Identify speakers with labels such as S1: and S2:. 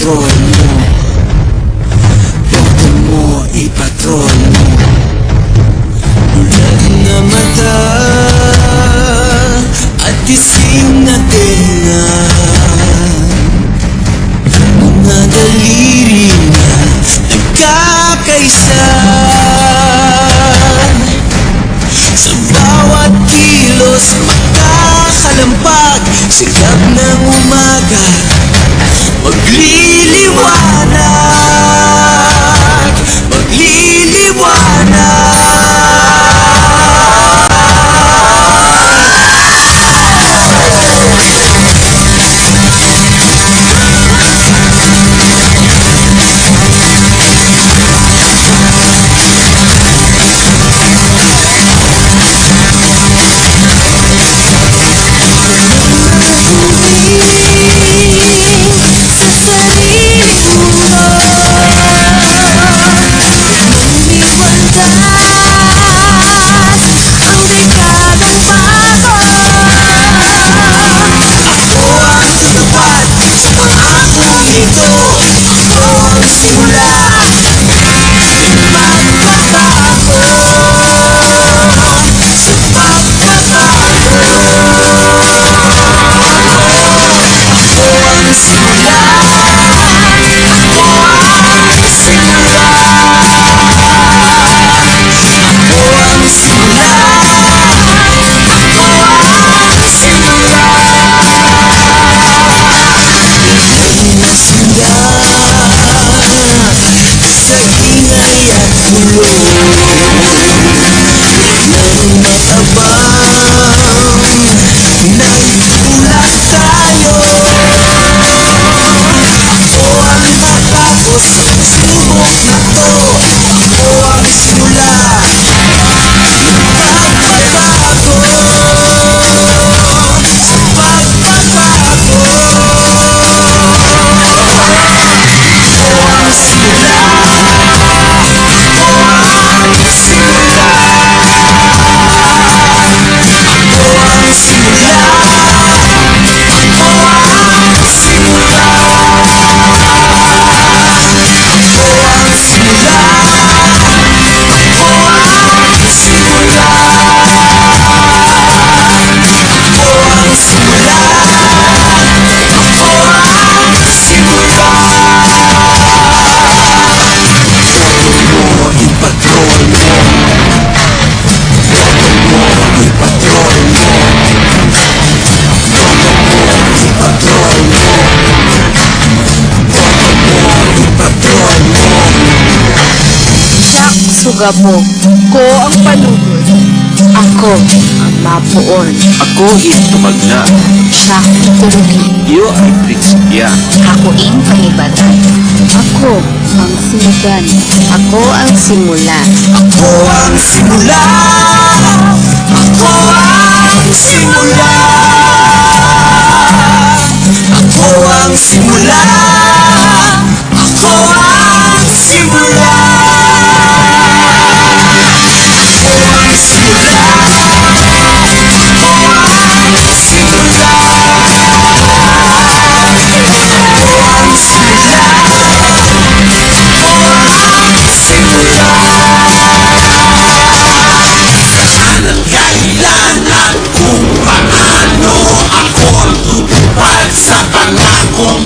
S1: ipatrol mo. Boto mo, ipatrol mo. Ulat na mata at ising na tenga, mga daliri na nagkakaisa. Sa bawat kilos makakalampag, sikap ng umaga magliliwanag, magliliwanag.
S2: Sugabo, ko ang palugod. Ako ang mapuon.
S3: Ako tumag na.
S2: Siya turugi.
S3: Iyo ay prinsipya.
S2: Ako ang panibatan. Ako ang sinugan. Ako ang simula.
S1: Ako ang simula. Ako ang simula. Ako ang simula. Ako ang simula.
S4: Sa pangakong